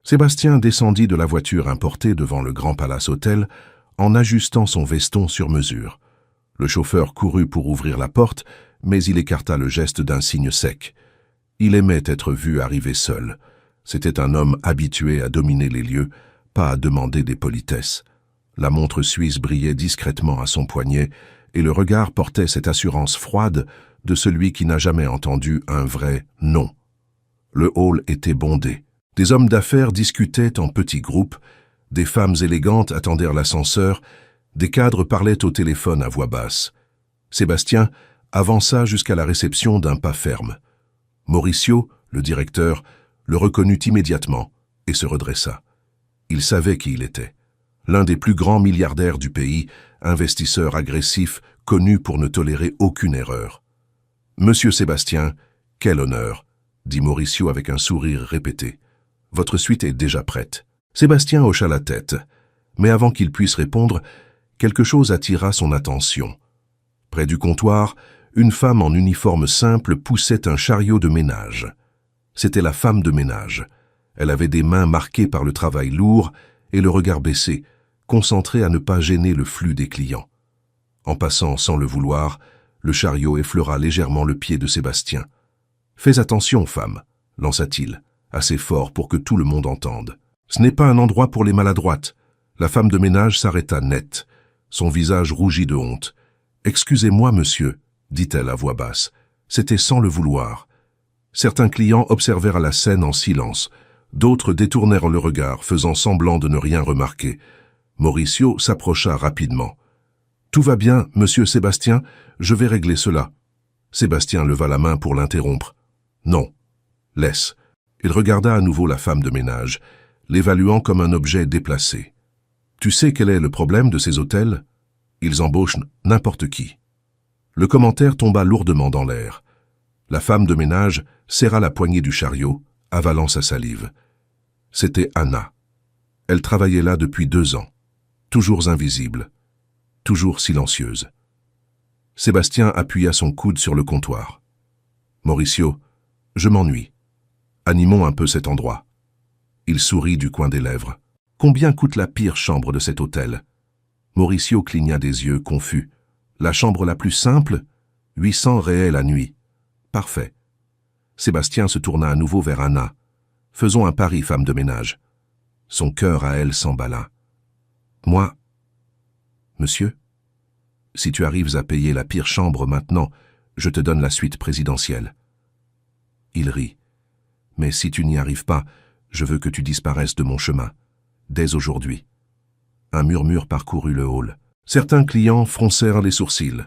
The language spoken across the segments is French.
Sébastien descendit de la voiture importée devant le Grand Palace Hôtel en ajustant son veston sur mesure. Le chauffeur courut pour ouvrir la porte, mais il écarta le geste d'un signe sec. Il aimait être vu arriver seul. C'était un homme habitué à dominer les lieux, pas à demander des politesses. La montre suisse brillait discrètement à son poignet, et le regard portait cette assurance froide de celui qui n'a jamais entendu un vrai « non ». Le hall était bondé. Des hommes d'affaires discutaient en petits groupes, des femmes élégantes attendirent l'ascenseur, des cadres parlaient au téléphone à voix basse. Sébastien avança jusqu'à la réception d'un pas ferme. Mauricio, le directeur, le reconnut immédiatement et se redressa. Il savait qui il était. L'un des plus grands milliardaires du pays, investisseur agressif, connu pour ne tolérer aucune erreur. « Monsieur Sébastien, quel honneur !» dit Mauricio avec un sourire répété. « Votre suite est déjà prête. » Sébastien hocha la tête, mais avant qu'il puisse répondre, quelque chose attira son attention. Près du comptoir, une femme en uniforme simple poussait un chariot de ménage. C'était la femme de ménage. Elle avait des mains marquées par le travail lourd et le regard baissé, concentré à ne pas gêner le flux des clients. En passant sans le vouloir, le chariot effleura légèrement le pied de Sébastien. « Fais attention, femme », lança-t-il, assez fort pour que tout le monde entende. « Ce n'est pas un endroit pour les maladroites. » La femme de ménage s'arrêta net. Son visage rougit de honte. « Excusez-moi, monsieur », dit-elle à voix basse. C'était sans le vouloir. Certains clients observèrent la scène en silence. D'autres détournèrent le regard, faisant semblant de ne rien remarquer. Mauricio s'approcha rapidement. « Tout va bien, monsieur Sébastien, je vais régler cela. » Sébastien leva la main pour l'interrompre. « Non, laisse. » Il regarda à nouveau la femme de ménage, l'évaluant comme un objet déplacé. « Tu sais quel est le problème de ces hôtels? Ils embauchent n'importe qui. » Le commentaire tomba lourdement dans l'air. La femme de ménage serra la poignée du chariot, avalant sa salive. C'était Anna. Elle travaillait là depuis 2 ans, toujours invisible, toujours silencieuse. Sébastien appuya son coude sur le comptoir. « Mauricio, je m'ennuie. Animons un peu cet endroit. » Il sourit du coin des lèvres. « Combien coûte la pire chambre de cet hôtel ?» Mauricio cligna des yeux, confus. « La chambre la plus simple, 800 réels la nuit. » « Parfait. » Sébastien se tourna à nouveau vers Anna. « Faisons un pari, femme de ménage. » Son cœur à elle s'emballa. « Moi, monsieur, si tu arrives à payer la pire chambre maintenant, je te donne la suite présidentielle. » Il rit. « Mais si tu n'y arrives pas, je veux que tu disparaisses de mon chemin, dès aujourd'hui. » Un murmure parcourut le hall. Certains clients froncèrent les sourcils.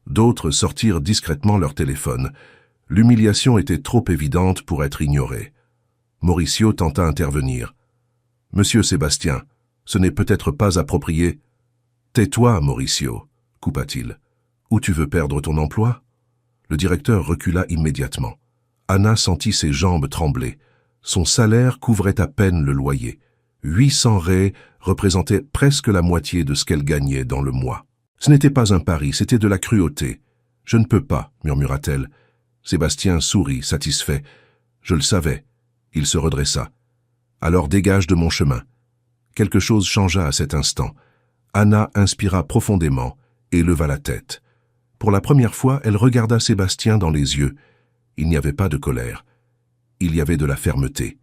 D'autres sortirent discrètement leur téléphone. L'humiliation était trop évidente pour être ignorée. Mauricio tenta d'intervenir. « Monsieur Sébastien, ce n'est peut-être pas approprié. »« Tais-toi, Mauricio, » coupa-t-il. « Ou tu veux perdre ton emploi ?» Le directeur recula immédiatement. Anna sentit ses jambes trembler. Son salaire couvrait à peine le loyer. 800 raies représentaient presque la moitié de ce qu'elle gagnait dans le mois. Ce n'était pas un pari, c'était de la cruauté. « Je ne peux pas, » murmura-t-elle. Sébastien sourit, satisfait. « Je le savais. » Il se redressa. « Alors dégage de mon chemin. » Quelque chose changea à cet instant. Anna inspira profondément et leva la tête. Pour la première fois, elle regarda Sébastien dans les yeux. Il n'y avait pas de colère. Il y avait de la fermeté.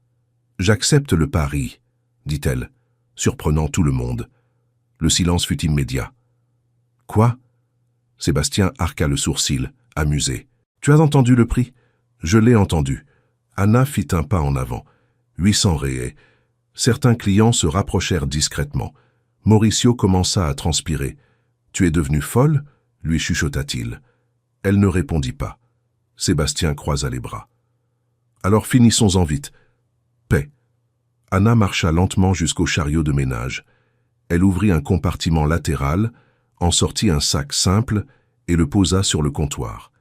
« J'accepte le pari, » dit-elle, surprenant tout le monde. Le silence fut immédiat. « Quoi ?» Sébastien arqua le sourcil, amusé. « Tu as entendu le prix ?»« Je l'ai entendu. » Anna fit un pas en avant. 800 réés. Certains clients se rapprochèrent discrètement. Mauricio commença à transpirer. « Tu es devenue folle ?» lui chuchota-t-il. Elle ne répondit pas. Sébastien croisa les bras. « Alors finissons-en vite. Paix. » Anna marcha lentement jusqu'au chariot de ménage. Elle ouvrit un compartiment latéral, en sortit un sac simple et le posa sur le comptoir.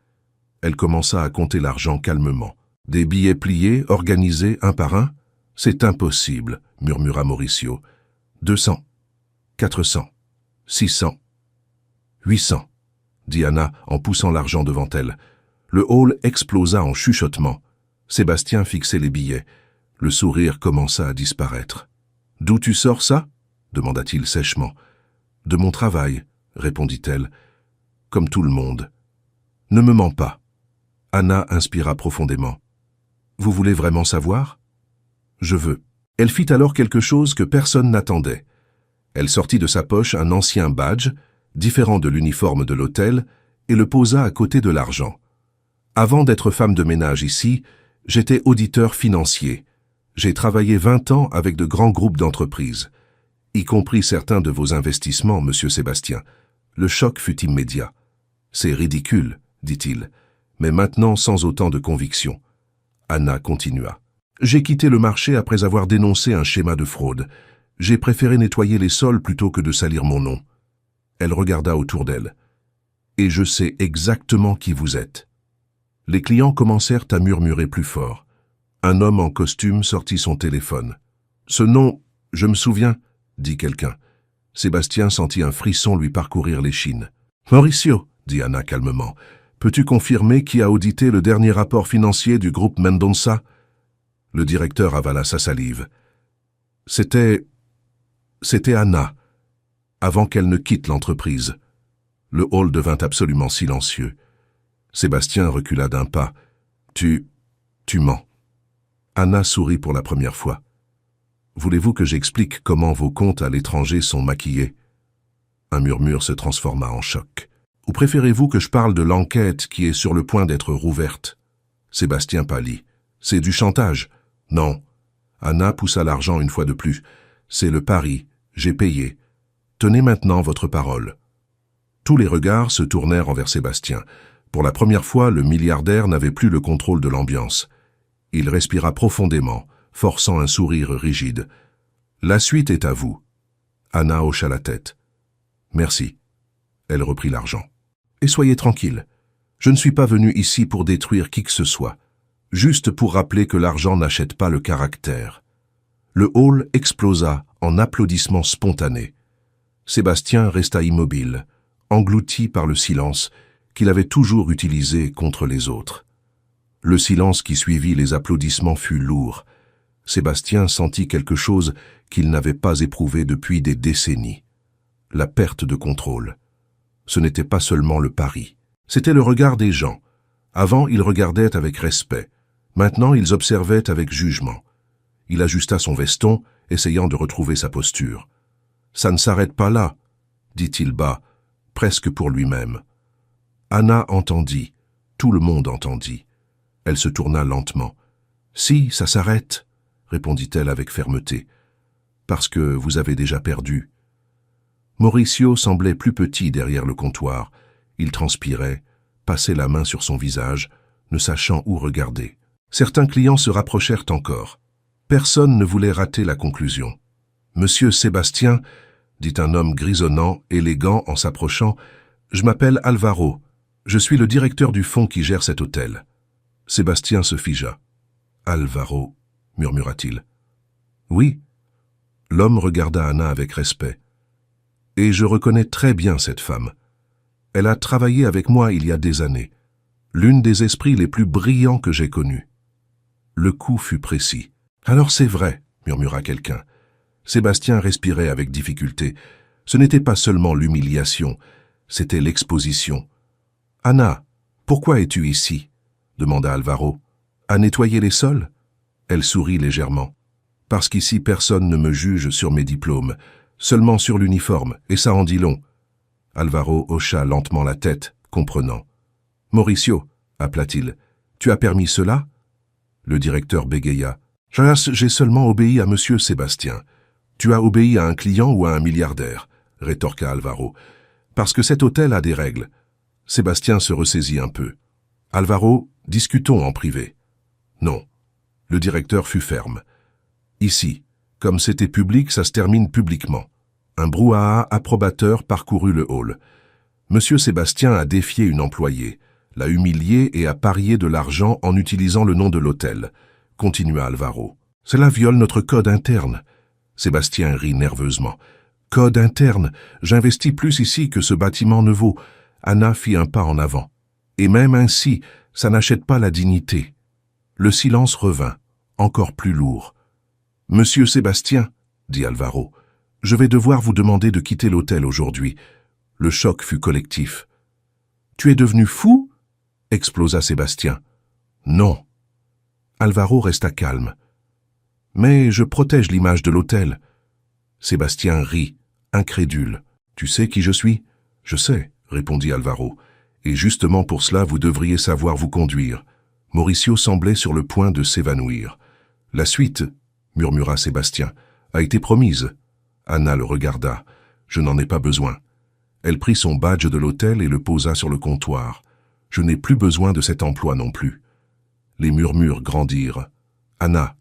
Elle commença à compter l'argent calmement. « Des billets pliés, organisés un par un ? » « C'est impossible, » murmura Mauricio. « 200, 400, 600, 800, » dit Anna en poussant l'argent devant elle. Le hall explosa en chuchotements. Sébastien fixait les billets. Le sourire commença à disparaître. « D'où tu sors ça ?» demanda-t-il sèchement. « De mon travail, » répondit-elle, comme tout le monde. « Ne me mens pas. » Anna inspira profondément. « Vous voulez vraiment savoir ?»« Je veux. » Elle fit alors quelque chose que personne n'attendait. Elle sortit de sa poche un ancien badge, différent de l'uniforme de l'hôtel, et le posa à côté de l'argent. « Avant d'être femme de ménage ici, j'étais auditeur financier. J'ai travaillé 20 ans avec de grands groupes d'entreprises, y compris certains de vos investissements, monsieur Sébastien. » Le choc fut immédiat. « C'est ridicule, » dit-il, mais maintenant sans autant de conviction. Anna continua. « J'ai quitté le marché après avoir dénoncé un schéma de fraude. J'ai préféré nettoyer les sols plutôt que de salir mon nom. » Elle regarda autour d'elle. « Et je sais exactement qui vous êtes. » Les clients commencèrent à murmurer plus fort. Un homme en costume sortit son téléphone. « Ce nom, je me souviens, » dit quelqu'un. Sébastien sentit un frisson lui parcourir l'échine. « Mauricio, » dit Anna calmement, « peux-tu confirmer qui a audité le dernier rapport financier du groupe Mendonça ?» Le directeur avala sa salive. « C'était Anna, avant qu'elle ne quitte l'entreprise. » Le hall devint absolument silencieux. Sébastien recula d'un pas. « Tu mens. » Anna sourit pour la première fois. « Voulez-vous que j'explique comment vos comptes à l'étranger sont maquillés ?» Un murmure se transforma en choc. « Ou préférez-vous que je parle de l'enquête qui est sur le point d'être rouverte ?» Sébastien pâlit. « C'est du chantage. » « Non. » Anna poussa l'argent une fois de plus. « C'est le pari. J'ai payé. Tenez maintenant votre parole. » Tous les regards se tournèrent envers Sébastien. Pour la première fois, le milliardaire n'avait plus le contrôle de l'ambiance. Il respira profondément, forçant un sourire rigide. « La suite est à vous. » Anna hocha la tête. « Merci. » Elle reprit l'argent. « Et soyez tranquille. Je ne suis pas venu ici pour détruire qui que ce soit. Juste pour rappeler que l'argent n'achète pas le caractère. » Le hall explosa en applaudissements spontanés. Sébastien resta immobile, englouti par le silence qu'il avait toujours utilisé contre les autres. Le silence qui suivit les applaudissements fut lourd. Sébastien sentit quelque chose qu'il n'avait pas éprouvé depuis des décennies. La perte de contrôle. Ce n'était pas seulement le pari. C'était le regard des gens. Avant, ils regardaient avec respect. Maintenant, ils observaient avec jugement. Il ajusta son veston, essayant de retrouver sa posture. « Ça ne s'arrête pas là, » dit-il bas, presque pour lui-même. Anna entendit. Tout le monde entendit. Elle se tourna lentement. « Si, ça s'arrête, » répondit-elle avec fermeté. « Parce que vous avez déjà perdu. » Mauricio semblait plus petit derrière le comptoir. Il transpirait, passait la main sur son visage, ne sachant où regarder. Certains clients se rapprochèrent encore. Personne ne voulait rater la conclusion. « Monsieur Sébastien, » dit un homme grisonnant, élégant en s'approchant, « je m'appelle Alvaro. Je suis le directeur du fonds qui gère cet hôtel. » Sébastien se figea. « Alvaro, » murmura-t-il. « Oui. » L'homme regarda Anna avec respect. « Et je reconnais très bien cette femme. Elle a travaillé avec moi il y a des années. L'une des esprits les plus brillants que j'ai connus. » Le coup fut précis. « Alors c'est vrai, » murmura quelqu'un. Sébastien respirait avec difficulté. Ce n'était pas seulement l'humiliation, c'était l'exposition. « Anna, pourquoi es-tu ici ?» demanda Alvaro. « À nettoyer les sols ?» Elle sourit légèrement. « Parce qu'ici personne ne me juge sur mes diplômes, seulement sur l'uniforme, et ça en dit long. » Alvaro hocha lentement la tête, comprenant. « Mauricio, » appela-t-il, « tu as permis cela ?» Le directeur bégaya. « J'ai seulement obéi à monsieur Sébastien. »« Tu as obéi à un client ou à un milliardaire ?» rétorqua Alvaro. « Parce que cet hôtel a des règles. » Sébastien se ressaisit un peu. « Alvaro, discutons en privé. » « Non. » Le directeur fut ferme. « Ici, comme c'était public, ça se termine publiquement. » Un brouhaha approbateur parcourut le hall. Monsieur Sébastien a défié une employée, l'a humiliée et a parié de l'argent en utilisant le nom de l'hôtel, continua Alvaro. Cela viole notre code interne. Sébastien rit nerveusement. Code interne, j'investis plus ici que ce bâtiment ne vaut. Anna fit un pas en avant. Et même ainsi, ça n'achète pas la dignité. Le silence revint, encore plus lourd. « Monsieur Sébastien, » dit Alvaro, « je vais devoir vous demander de quitter l'hôtel aujourd'hui. » Le choc fut collectif. « Tu es devenu fou ?» explosa Sébastien. « Non. » Alvaro resta calme. « Mais je protège l'image de l'hôtel. » Sébastien rit, incrédule. « Tu sais qui je suis ?»« Je sais, » répondit Alvaro. « Et justement pour cela, vous devriez savoir vous conduire. » Mauricio semblait sur le point de s'évanouir. « La suite, » murmura Sébastien, « a été promise. » Anna le regarda. « Je n'en ai pas besoin. » Elle prit son badge de l'hôtel et le posa sur le comptoir. « Je n'ai plus besoin de cet emploi non plus. » Les murmures grandirent. « Anna »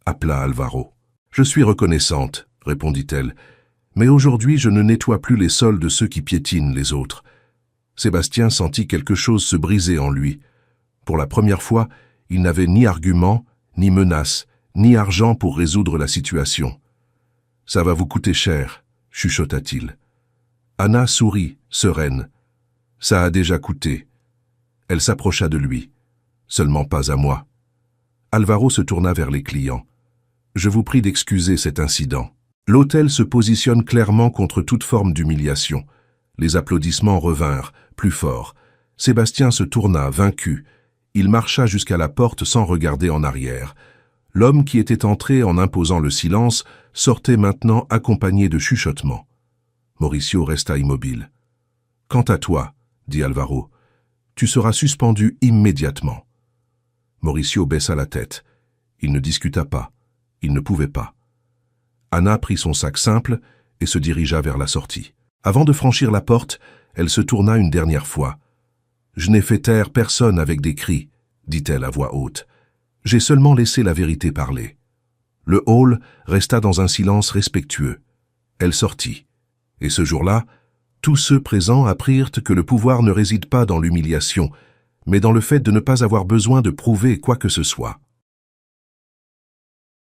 appela Alvaro. « Je suis reconnaissante, » répondit-elle. « Mais aujourd'hui, je ne nettoie plus les sols de ceux qui piétinent les autres. » Sébastien sentit quelque chose se briser en lui. Pour la première fois, il n'avait ni argument, ni menace, ni argent pour résoudre la situation. « Ça va vous coûter cher, » chuchota-t-il. Anna sourit, sereine. « Ça a déjà coûté. » Elle s'approcha de lui. « Seulement pas à moi. » Alvaro se tourna vers les clients. « Je vous prie d'excuser cet incident. » L'hôtel se positionne clairement contre toute forme d'humiliation. Les applaudissements revinrent, plus forts. Sébastien se tourna, vaincu. Il marcha jusqu'à la porte sans regarder en arrière. L'homme qui était entré en imposant le silence sortait maintenant accompagné de chuchotements. Mauricio resta immobile. « Quant à toi, » dit Alvaro, « tu seras suspendu immédiatement. » Mauricio baissa la tête. Il ne discuta pas. Il ne pouvait pas. Anna prit son sac simple et se dirigea vers la sortie. Avant de franchir la porte, elle se tourna une dernière fois. « Je n'ai fait taire personne avec des cris, » dit-elle à voix haute. « J'ai seulement laissé la vérité parler. » Le hall resta dans un silence respectueux. Elle sortit. Et ce jour-là, tous ceux présents apprirent que le pouvoir ne réside pas dans l'humiliation, mais dans le fait de ne pas avoir besoin de prouver quoi que ce soit.